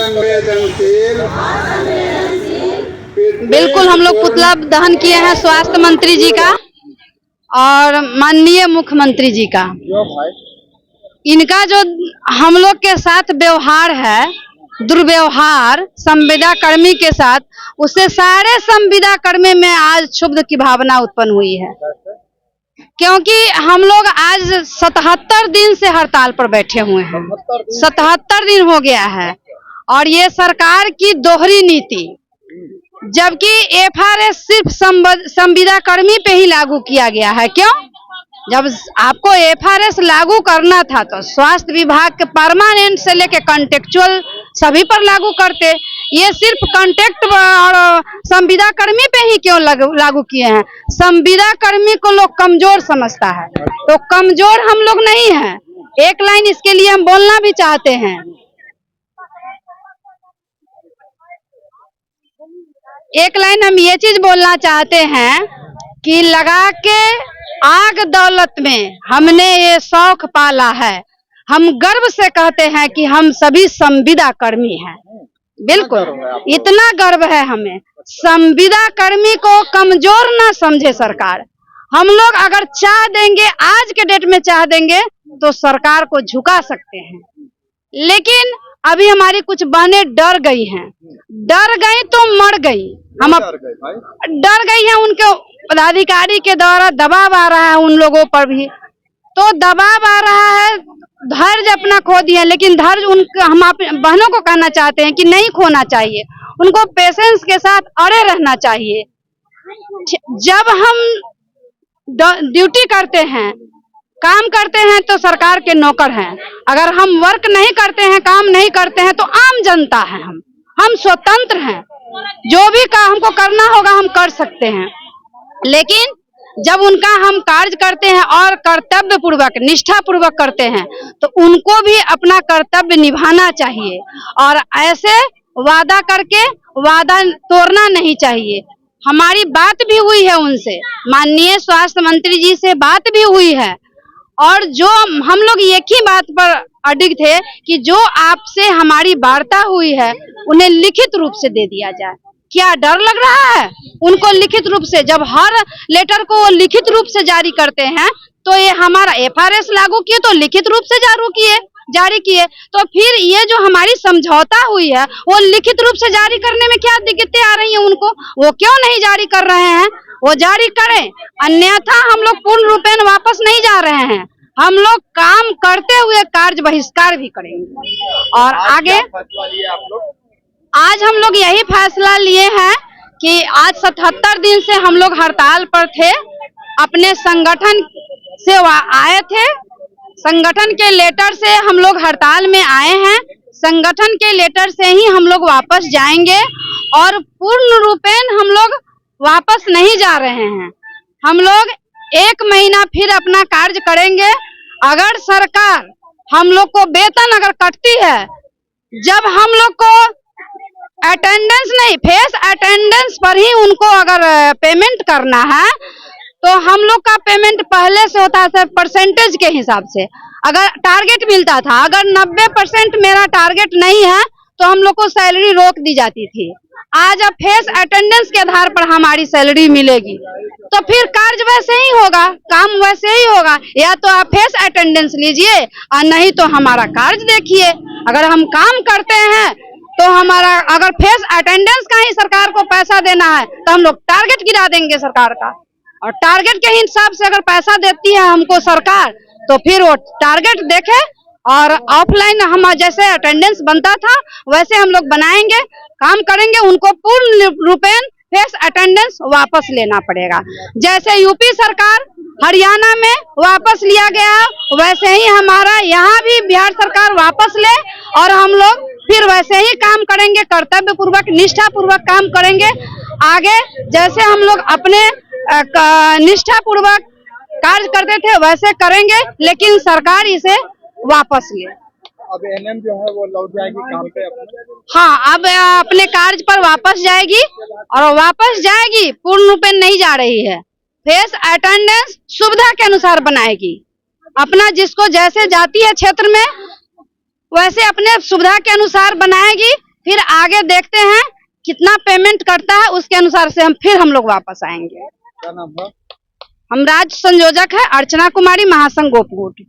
असंवेदनशील। बिल्कुल हम लोग पुतला दहन किए हैं स्वास्थ्य मंत्री जी का और माननीय मुख्यमंत्री जी का। इनका जो हम लोग के साथ व्यवहार है, दुर्व्यवहार संविदा कर्मी के साथ, उससे सारे संविदा कर्मी में आज क्षुब्ध की भावना उत्पन्न हुई है। क्योंकि हम लोग आज 77 दिन से हड़ताल पर बैठे हुए हैं। 77 दिन हो गया है और ये सरकार की दोहरी नीति, जबकि एफआरएस सिर्फ संविदा कर्मी पे ही लागू किया गया है। क्यों? जब आपको एफआरएस लागू करना था तो स्वास्थ्य विभाग के परमानेंट से लेके कॉन्ट्रेक्चुअल सभी पर लागू करते। ये सिर्फ कॉन्ट्रैक्ट और संविदा कर्मी पे ही क्यों लागू किए हैं? संविदा कर्मी को लोग कमजोर समझता है, तो कमजोर हम लोग नहीं हैं। एक लाइन इसके लिए हम बोलना भी चाहते हैं। एक लाइन हम ये चीज बोलना चाहते हैं कि लगा के आग दौलत में हमने ये शौक पाला है। हम गर्व से कहते हैं कि हम सभी संविदा कर्मी हैं। बिल्कुल इतना गर्व है हमें। संविदा कर्मी को कमजोर ना समझे सरकार। हम लोग अगर चाह देंगे, आज के डेट में चाह देंगे तो सरकार को झुका सकते हैं। लेकिन अभी हमारी कुछ बहनें डर गई हैं। डर गई तो मर गई। हम डर गई हैं। उनके पदाधिकारी के द्वारा दबाव आ रहा है उन लोगों पर भी, तो दबाव आ रहा है। धैर्य अपना खो दिए, लेकिन धैर्य हम बहनों को कहना चाहते हैं कि नहीं खोना चाहिए। उनको पेशेंस के साथ अड़े रहना चाहिए। जब हम ड्यूटी करते हैं, काम करते हैं तो सरकार के नौकर हैं। अगर हम वर्क नहीं करते हैं, काम नहीं करते हैं तो आम जनता है। हम स्वतंत्र हैं। जो भी काम हमको करना होगा हम कर सकते हैं। लेकिन जब उनका हम कार्य करते हैं और कर्तव्य पूर्वक, निष्ठा पूर्वक करते हैं, तो उनको भी अपना कर्तव्य निभाना चाहिए और ऐसे वादा करके वादा तोड़ना नहीं चाहिए। हमारी बात भी हुई है उनसे, माननीय स्वास्थ्य मंत्री जी से बात भी हुई है, और जो हम लोग एक ही बात पर अडिग थे कि जो आपसे हमारी वार्ता हुई है उन्हें लिखित रूप से दे दिया जाए। क्या डर लग रहा है उनको लिखित रूप से? जब हर लेटर को वो लिखित रूप से जारी करते हैं, तो ये हमारा एफआरएस लागू किए तो लिखित रूप से जारी किए, तो फिर ये जो हमारी समझौता हुई है वो लिखित रूप से जारी करने में क्या दिक्कतें आ रही हैं उनको? वो क्यों नहीं जारी कर रहे हैं? वो जारी करें, अन्यथा हम लोग पूर्ण रूपेण वापस नहीं जा रहे हैं। हम लोग काम करते हुए कार्य बहिष्कार भी करेंगे। और आगे आज हम लोग यही फैसला लिए हैं कि आज 77 दिन से हम लोग हड़ताल पर थे। अपने संगठन से आए थे, संगठन के लेटर से हम लोग हड़ताल में आए हैं। संगठन के लेटर से ही हम लोग वापस जाएंगे और पूर्ण रूपेण हम लोग वापस नहीं जा रहे हैं। हम लोग 1 महीना फिर अपना कार्य करेंगे। अगर सरकार हम लोग को वेतन अगर कटती है, जब हम लोग को अटेंडेंस नहीं, फेस अटेंडेंस पर ही उनको अगर पेमेंट करना है, तो हम लोग का पेमेंट पहले से होता है परसेंटेज के हिसाब से। अगर टारगेट मिलता था, अगर 90% मेरा टारगेट नहीं है तो हम लोग को सैलरी रोक दी जाती थी। आज अब फेस अटेंडेंस के आधार पर हमारी सैलरी मिलेगी, तो फिर कार्य वैसे ही होगा, काम वैसे ही होगा। या तो आप फेस अटेंडेंस लीजिए और नहीं तो हमारा कार्य देखिए। अगर हम काम करते हैं तो हमारा, अगर फेस अटेंडेंस का ही सरकार को पैसा देना है तो हम लोग टारगेट गिरा देंगे सरकार का, और टारगेट के हिसाब से अगर पैसा देती है हमको सरकार, तो फिर वो टारगेट देखे और ऑफलाइन हम जैसे अटेंडेंस बनता था वैसे हम लोग बनाएंगे, काम करेंगे। उनको पूर्ण रूपेण फेस अटेंडेंस वापस लेना पड़ेगा। जैसे यूपी सरकार, हरियाणा में वापस लिया गया, वैसे ही हमारा यहाँ भी बिहार सरकार वापस ले और हम लोग फिर वैसे ही काम करेंगे, कर्तव्य पूर्वक, निष्ठा पूर्वक काम करेंगे। आगे जैसे हम लोग अपने निष्ठा पूर्वक कार्य करते थे वैसे करेंगे, लेकिन सरकार इसे वापस ले। अब एनएम जो है वो लौट जाएगी काम पे अपने? हाँ, अब अपने कार्य पर वापस जाएगी, और वापस जाएगी, पूर्ण रूपेण नहीं जा रही है। फेस अटेंडेंस सुविधा के अनुसार बनाएगी, अपना जिसको जैसे जाती है क्षेत्र में वैसे अपने सुविधा के अनुसार बनाएगी। फिर आगे देखते हैं कितना पेमेंट करता है, उसके अनुसार से हम लोग वापस आएंगे। क्या नाम है? हम राज्य संयोजक है अर्चना कुमारी, महासंघ गोपगुट।